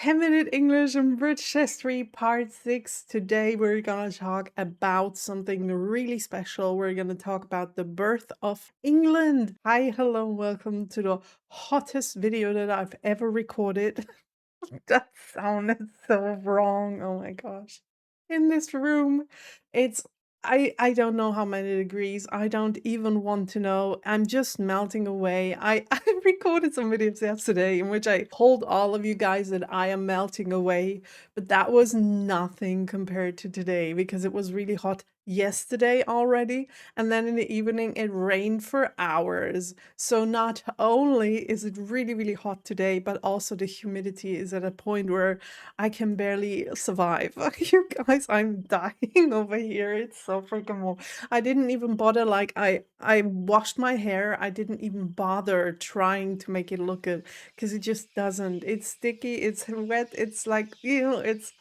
10-minute English and British history part 6. Today we're gonna talk about something really special. We're gonna talk about the birth of England. Hi, hello, welcome to the hottest video that I've ever recorded. That sounded so wrong. Oh my gosh. In this room, it's I don't know how many degrees. I don't even want to know. I'm just melting away. I recorded some videos yesterday in which I told all of you guys that I am melting away, but that was nothing compared to today because it was really hot yesterday already, and then in the evening it rained for hours. So not only is it really, really hot today, but also the humidity is at a point where I can barely survive. You guys, I'm dying over here. It's so freaking warm. I didn't even bother, like, I washed my hair. I didn't even bother trying to make it look good because it just doesn't. It's sticky, it's wet, it's like, it's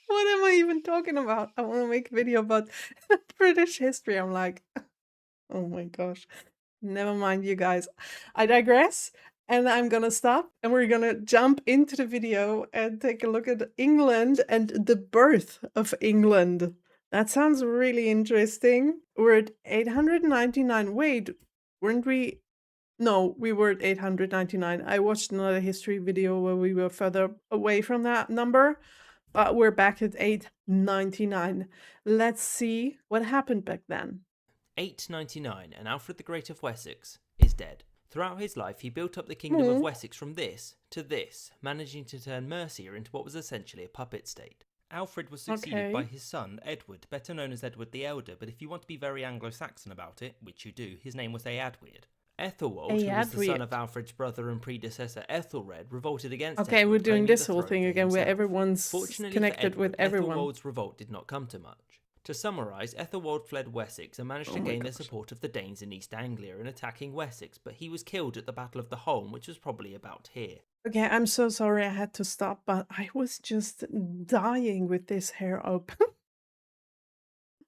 what am I even talking about? I want to make a video about British history. I'm like, oh my gosh. Never mind, you guys. I digress, and I'm gonna stop, and we're gonna jump into the video and take a look at England and the birth of England. That sounds really interesting. We're at 899. Wait, weren't we? No, we were at 899. I watched another history video where we were further away from that number, but we're back at 899. Let's see what happened back then. 899, and Alfred the Great of Wessex is dead. Throughout his life, he built up the kingdom of Wessex from this to this, managing to turn Mercia into what was essentially a puppet state. Alfred was succeeded by his son, Edward, better known as Edward the Elder, but if you want to be very Anglo-Saxon about it, which you do, his name was Eadwig. Ethelwald, who was the son of Alfred's brother and predecessor Ethelred, revolted against Edward. Okay, we're doing this whole thing again where himself. everyone's connected with everyone. Ethelwald's revolt did not come to much. To summarise, Ethelwald fled Wessex and managed to gain the support of the Danes in East Anglia in attacking Wessex, but he was killed at the Battle of the Holm, which was probably about here. Okay, I'm so sorry I had to stop, but I was just dying with this hair open.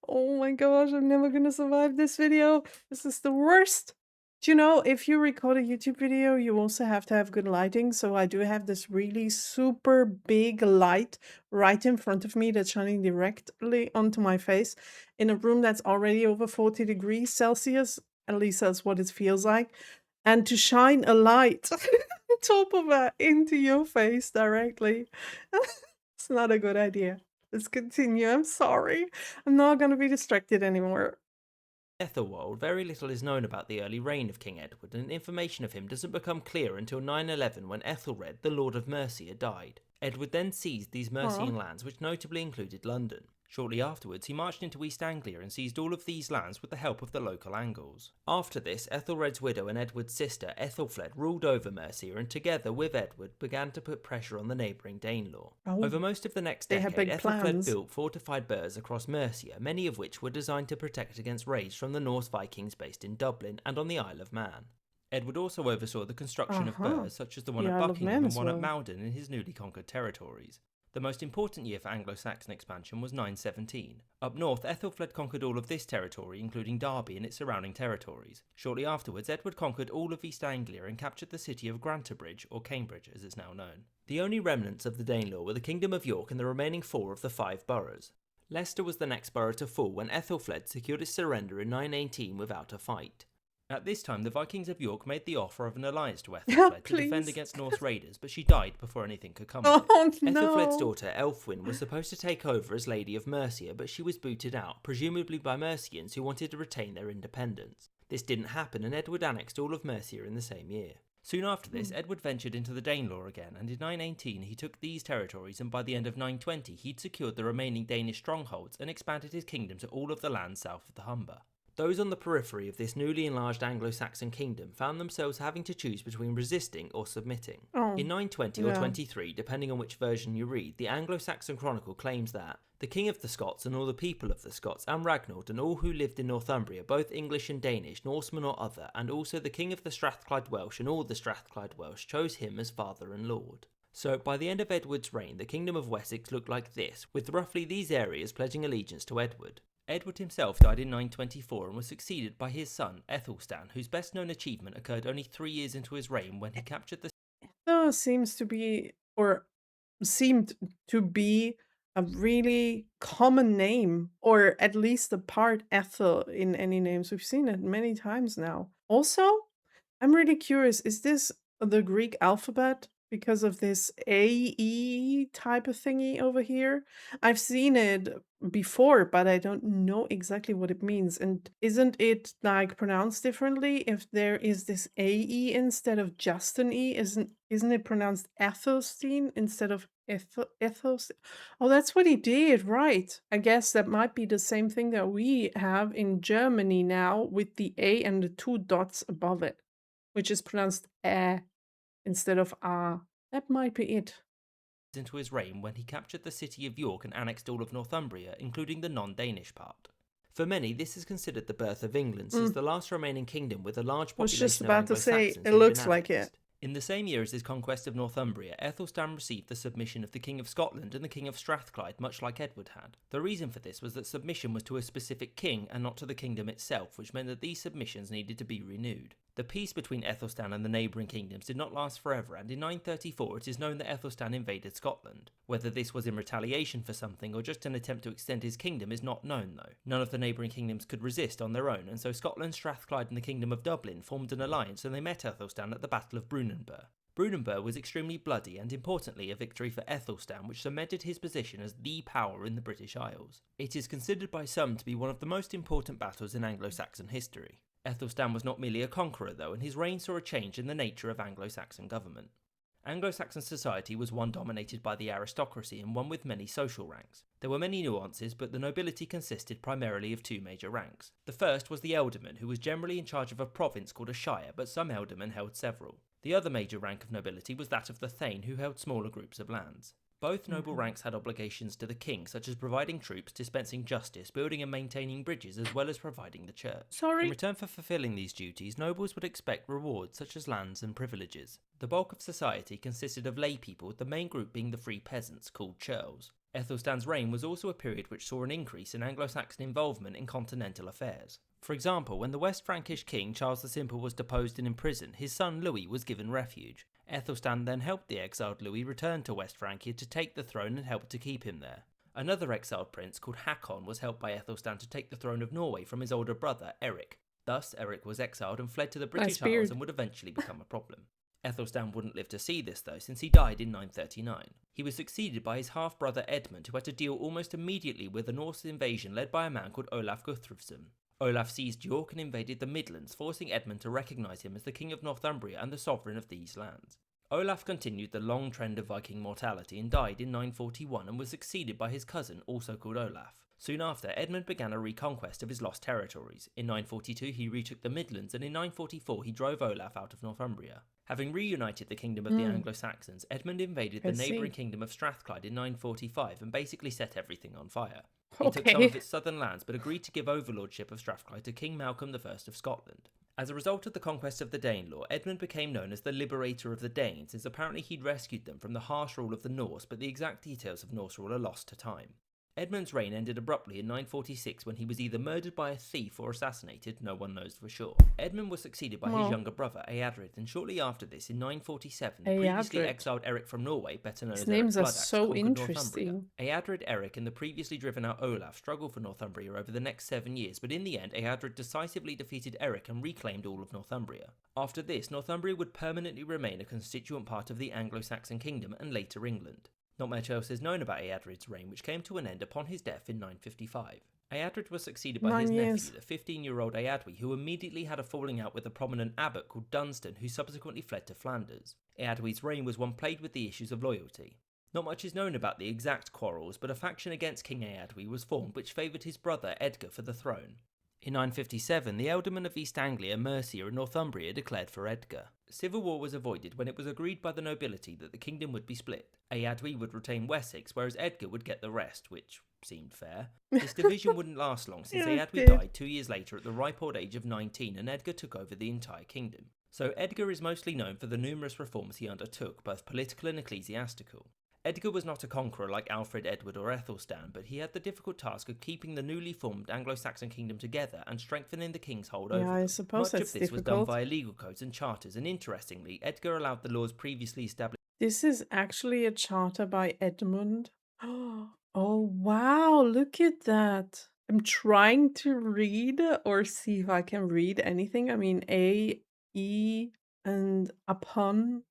Oh my gosh, I'm never gonna survive this video. This is the worst. Do you know, if you record a YouTube video, you also have to have good lighting. So I do have this really super big light right in front of me that's shining directly onto my face in a room that's already over 40 degrees Celsius. At least that's what it feels like. And to shine a light on top of that into your face directly, it's not a good idea. Let's continue. I'm sorry. I'm not going to be distracted anymore. Ethelwald, very little is known about the early reign of King Edward, and information of him doesn't become clear until 911 when Ethelred, the Lord of Mercia, died. Edward then seized these Mercian lands, which notably included London. Shortly afterwards, he marched into East Anglia and seized all of these lands with the help of the local Angles. After this, Ethelred's widow and Edward's sister, Ethelfled, ruled over Mercia and together with Edward began to put pressure on the neighbouring Danelaw. Over most of the next decade, Ethelfled built fortified burhs across Mercia, many of which were designed to protect against raids from the Norse Vikings based in Dublin and on the Isle of Man. Edward also oversaw the construction of burhs such as the one at Buckingham and one at Malden in his newly conquered territories. The most important year for Anglo-Saxon expansion was 917. Up north, Ethelfled conquered all of this territory, including Derby and its surrounding territories. Shortly afterwards, Edward conquered all of East Anglia and captured the city of Grantebridge, or Cambridge as it's now known. The only remnants of the Danelaw were the Kingdom of York and the remaining 4 of the 5 boroughs. Leicester was the next borough to fall when Ethelfled secured its surrender in 918 without a fight. At this time, the Vikings of York made the offer of an alliance to Ethelfled to defend against Norse raiders, but she died before anything could come of it. Ethelfled's daughter, Elfwin, was supposed to take over as Lady of Mercia, but she was booted out, presumably by Mercians who wanted to retain their independence. This didn't happen, and Edward annexed all of Mercia in the same year. Soon after this, Edward ventured into the Danelaw again, and in 918 he took these territories, and by the end of 920 he'd secured the remaining Danish strongholds and expanded his kingdom to all of the land south of the Humber. Those on the periphery of this newly enlarged Anglo-Saxon kingdom found themselves having to choose between resisting or submitting. In 920 or 23, depending on which version you read, the Anglo-Saxon Chronicle claims that the King of the Scots and all the people of the Scots, and Ragnaud and all who lived in Northumbria, both English and Danish, Norsemen or other, and also the King of the Strathclyde Welsh and all the Strathclyde Welsh chose him as father and lord. So, by the end of Edward's reign, the Kingdom of Wessex looked like this, with roughly these areas pledging allegiance to Edward. Edward himself died in 924 and was succeeded by his son, Aethelstan, whose best known achievement occurred only 3 years into his reign when he captured the... Seems to be or seemed to be a really common name, or at least the part Ethel in any names. We've seen it many times now. Also, I'm really curious, is this the Greek alphabet because of this AE type of thingy over here? I've seen it before, but I don't know exactly what it means. And isn't it like pronounced differently if there is this AE instead of just an E? Isn't it pronounced Aethelstan instead of Ethelstan? Oh, that's what he did, right. I guess that might be the same thing that we have in Germany now with the A and the two dots above it, which is pronounced instead of ah. That might be it. Into his reign when he captured the city of York and annexed all of Northumbria, including the non-Danish part. For many, this is considered the birth of England, since the last remaining kingdom with a large Was just population of about to say, Anglo-Saxons it had been looks like it. annexed. In the same year as his conquest of Northumbria, Aethelstan received the submission of the King of Scotland and the King of Strathclyde, much like Edward had. The reason for this was that submission was to a specific king and not to the kingdom itself, which meant that these submissions needed to be renewed. The peace between Aethelstan and the neighbouring kingdoms did not last forever, and in 934 it is known that Aethelstan invaded Scotland. Whether this was in retaliation for something or just an attempt to extend his kingdom is not known though. None of the neighbouring kingdoms could resist on their own, and so Scotland, Strathclyde and the Kingdom of Dublin formed an alliance, and they met Aethelstan at the Battle of Brunanburh. Brunanburh was extremely bloody and importantly a victory for Aethelstan, which cemented his position as the power in the British Isles. It is considered by some to be one of the most important battles in Anglo-Saxon history. Aethelstan was not merely a conqueror though, and his reign saw a change in the nature of Anglo-Saxon government. Anglo-Saxon society was one dominated by the aristocracy and one with many social ranks. There were many nuances, but the nobility consisted primarily of two major ranks. The first was the ealdorman, who was generally in charge of a province called a shire, but some ealdormen held several. The other major rank of nobility was that of the thane, who held smaller groups of lands. Both noble ranks had obligations to the king, such as providing troops, dispensing justice, building and maintaining bridges, as well as providing the church. In return for fulfilling these duties, nobles would expect rewards such as lands and privileges. The bulk of society consisted of lay people, the main group being the free peasants, called churls. Aethelstan's reign was also a period which saw an increase in Anglo-Saxon involvement in continental affairs. For example, when the West Frankish king Charles the Simple was deposed and imprisoned, his son Louis was given refuge. Aethelstan then helped the exiled Louis return to West Francia to take the throne and helped to keep him there. Another exiled prince called Hakon was helped by Aethelstan to take the throne of Norway from his older brother Eric. Thus, Eric was exiled and fled to the British Isles and would eventually become a problem. Aethelstan wouldn't live to see this though, since he died in 939. He was succeeded by his half-brother Edmund, who had to deal almost immediately with a Norse invasion led by a man called Olaf Guthrufsson. Olaf seized York and invaded the Midlands, forcing Edmund to recognise him as the king of Northumbria and the sovereign of these lands. Olaf continued the long trend of Viking mortality and died in 941 and was succeeded by his cousin, also called Olaf. Soon after, Edmund began a reconquest of his lost territories. In 942 he retook the Midlands, and in 944 he drove Olaf out of Northumbria. Having reunited the kingdom of the Anglo-Saxons, Edmund invaded the neighbouring kingdom of Strathclyde in 945 and basically set everything on fire. He took some of its southern lands but agreed to give overlordship of Strathclyde to King Malcolm I of Scotland. As a result of the conquest of the Danelaw, Edmund became known as the Liberator of the Danes, as apparently he'd rescued them from the harsh rule of the Norse, but the exact details of Norse rule are lost to time. Edmund's reign ended abruptly in 946 when he was either murdered by a thief or assassinated, no one knows for sure. Edmund was succeeded by his younger brother, Eadred, and shortly after this, in 947, the previously exiled Eric from Norway, better known as Eric Bloodaxe, conquered Northumbria. Eadred, Eric, and the previously driven out Olaf struggled for Northumbria over the next 7 years, but in the end, Eadred decisively defeated Eric and reclaimed all of Northumbria. After this, Northumbria would permanently remain a constituent part of the Anglo-Saxon kingdom and later England. Not much else is known about Eadred's reign, which came to an end upon his death in 955. Eadred was succeeded by his nephew, the 15-year-old Eadwig, who immediately had a falling out with a prominent abbot called Dunstan, who subsequently fled to Flanders. Eadwig's reign was one plagued with the issues of loyalty. Not much is known about the exact quarrels, but a faction against King Eadwig was formed which favoured his brother Edgar for the throne. In 957, the ealdormen of East Anglia, Mercia and Northumbria declared for Edgar. Civil war was avoided when it was agreed by the nobility that the kingdom would be split. Eadwig would retain Wessex, whereas Edgar would get the rest, which seemed fair. This division wouldn't last long, since Eadwig died 2 years later at the ripe old age of 19 and Edgar took over the entire kingdom. So Edgar is mostly known for the numerous reforms he undertook, both political and ecclesiastical. Edgar was not a conqueror like Alfred, Edward or Aethelstan, but he had the difficult task of keeping the newly formed Anglo-Saxon kingdom together and strengthening the king's hold over them. Much of this was done via legal codes and charters, and interestingly, Edgar allowed the laws previously established This is actually a charter by Edmund. Oh, wow, look at that. I'm trying to read or see if I can read anything. I mean, A, E, and upon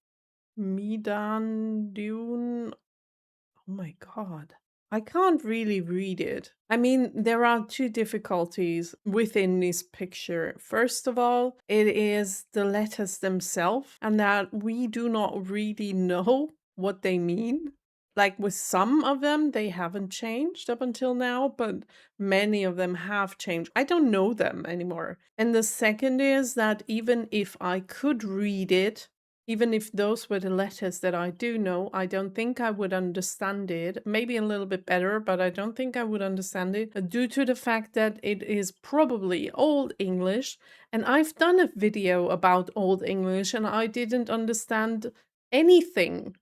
Midan Dune. Oh my god. I can't really read it. I mean, there are two difficulties within this picture. First of all, it is the letters themselves, and that we do not really know what they mean. Like with some of them, they haven't changed up until now, but many of them have changed. I don't know them anymore. And the second is that even if I could read it, even if those were the letters that I do know, I don't think I would understand it. Maybe a little bit better, but I don't think I would understand it due to the fact that it is probably Old English. And I've done a video about Old English and I didn't understand anything.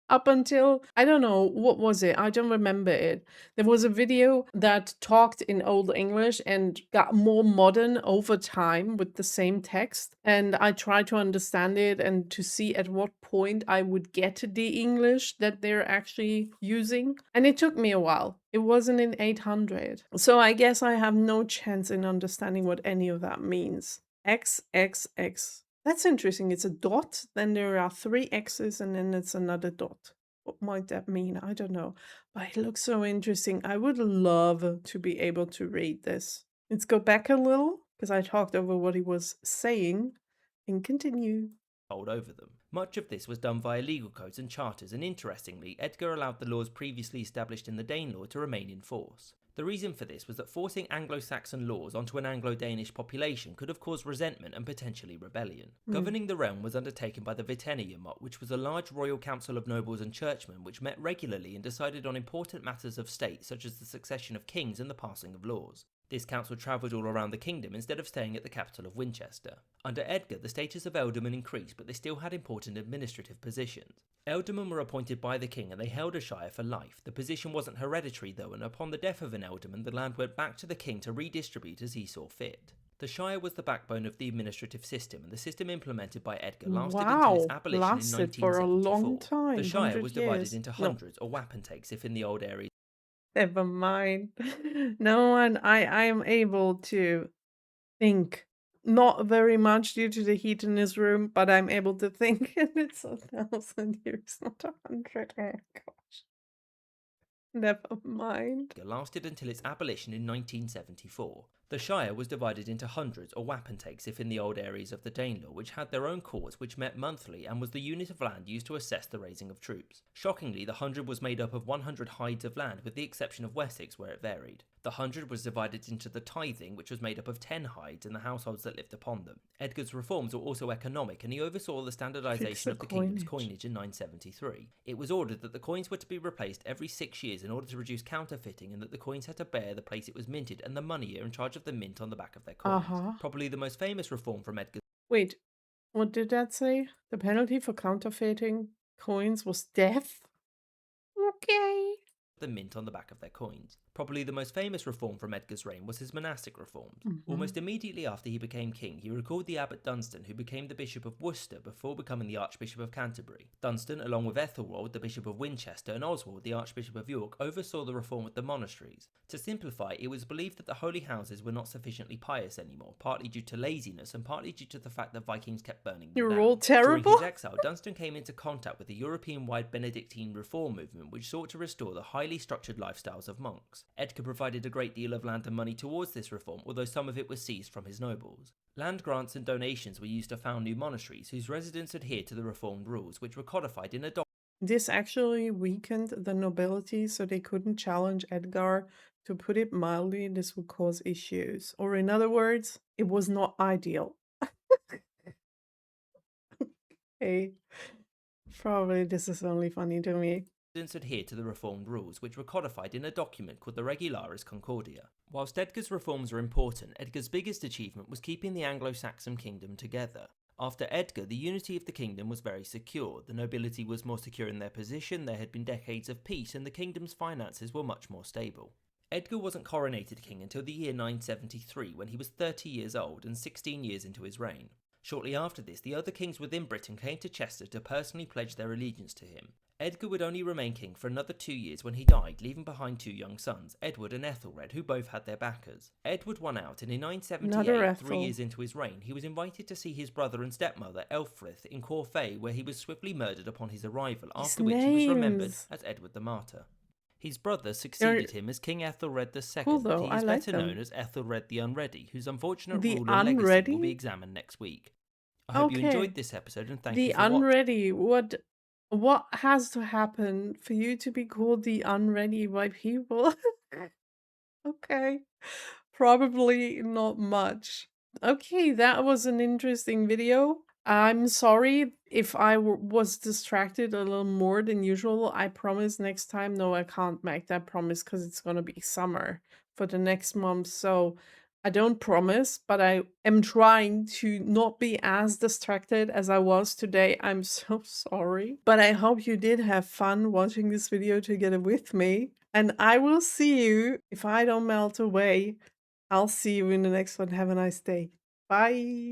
Up until, I don't know, what was it? I don't remember it. There was a video that talked in Old English and got more modern over time with the same text. And I tried to understand it and to see at what point I would get the English that they're actually using. And it took me a while. It wasn't in 800. So I guess I have no chance in understanding what any of that means. XXX. That's interesting. It's a dot, then there are three X's, and then it's another dot. What might that mean? I don't know. But it looks so interesting. I would love to be able to read this. Let's go back a little, because I talked over what he was saying, and continue. Hold over them. Much of this was done via legal codes and charters, and interestingly, Edgar allowed the laws previously established in the Danelaw to remain in force. The reason for this was that forcing Anglo-Saxon laws onto an Anglo-Danish population could have caused resentment and potentially rebellion. Governing the realm was undertaken by the Viteniumot, which was a large royal council of nobles and churchmen which met regularly and decided on important matters of state such as the succession of kings and the passing of laws. This council travelled all around the kingdom instead of staying at the capital of Winchester. Under Edgar, the status of ealdormen increased, but they still had important administrative positions. Ealdormen were appointed by the king and they held a shire for life. The position wasn't hereditary though, and upon the death of an ealdorman, the land went back to the king to redistribute as he saw fit. The shire was the backbone of the administrative system, and the system implemented by Edgar lasted until its abolition in Lasted for a long 1974. time. The shire 100 was divided years. into hundreds or wapentakes if in the old areas. Never mind. No, and I am able to think. Not very much due to the heat in this room, but I'm able to think, and it's 1,000 years, not 100. Oh gosh. Never mind. Lasted until its abolition in 1974. The shire was divided into hundreds or wapentakes if in the old areas of the Danelaw, which had their own courts which met monthly and was the unit of land used to assess the raising of troops. Shockingly, the hundred was made up of 100 hides of land with the exception of Wessex where it varied. The hundred was divided into the tithing, which was made up of 10 hides and the households that lived upon them. Edgar's reforms were also economic, and he oversaw the standardisation of the kingdom's coinage in 973. It was ordered that the coins were to be replaced every 6 years in order to reduce counterfeiting, and that the coins had to bear the place it was minted and the moneyer in charge of the mint on the back of their coins. Probably the most famous reform from Edgar's... Wait, what did that say? The penalty for counterfeiting coins was death? Okay. The mint on the back of their coins. Probably the most famous reform from Edgar's reign was his monastic reforms. Almost immediately after he became king, he recalled the abbot Dunstan, who became the Bishop of Worcester before becoming the Archbishop of Canterbury. Dunstan, along with Ethelwold, the Bishop of Winchester, and Oswald, the Archbishop of York, oversaw the reform of the monasteries. To simplify, it was believed that the holy houses were not sufficiently pious anymore, partly due to laziness and partly due to the fact that Vikings kept burning them down. You're all terrible. During his exile, Dunstan came into contact with the European-wide Benedictine reform movement, which sought to restore the highly structured lifestyles of monks. Edgar provided a great deal of land and money towards this reform, although some of it was seized from his nobles. Land grants and donations were used to found new monasteries, whose residents adhered to the reformed rules, which were codified in a document. This actually weakened the nobility, so they couldn't challenge Edgar. To put it mildly, this would cause issues. Or in other words, it was not ideal. Okay. Probably this is only funny to me. Adhered to the reformed rules, which were codified in a document called the Regularis Concordia. Whilst Edgar's reforms were important, Edgar's biggest achievement was keeping the Anglo-Saxon kingdom together. After Edgar, the unity of the kingdom was very secure. The nobility was more secure in their position, there had been decades of peace, and the kingdom's finances were much more stable. Edgar wasn't coronated king until the year 973, when he was 30 years old and 16 years into his reign. Shortly after this, the other kings within Britain came to Chester to personally pledge their allegiance to him. Edgar would only remain king for another 2 years when he died, leaving behind 2 young sons, Edward and Ethelred, who both had their backers. Edward won out, and in Another 978, 3 Ethel. years into his reign, he was invited to see his brother and stepmother, Elfrith, in Corfey, where he was swiftly murdered upon his arrival, These after which he was remembered names. as Edward the Martyr. His brother They're succeeded him as King Ethelred cool II, but though. he I is like better known them. as Ethelred the Unready, whose unfortunate The rule and legacy will be unready? examined next week. I hope you Okay. enjoyed this episode and thank you The for watching. unready. What has to happen for you to be called the unready by people? Okay. Probably not much. Okay, that was an interesting video. I'm sorry if I was distracted a little more than usual. I promise next time. No, I can't make that promise because it's gonna be summer for the next month. So I don't promise, but I am trying to not be as distracted as I was today. I'm so sorry. But I hope you did have fun watching this video together with me. And I will see you, if I don't melt away, I'll see you in the next one. Have a nice day. Bye.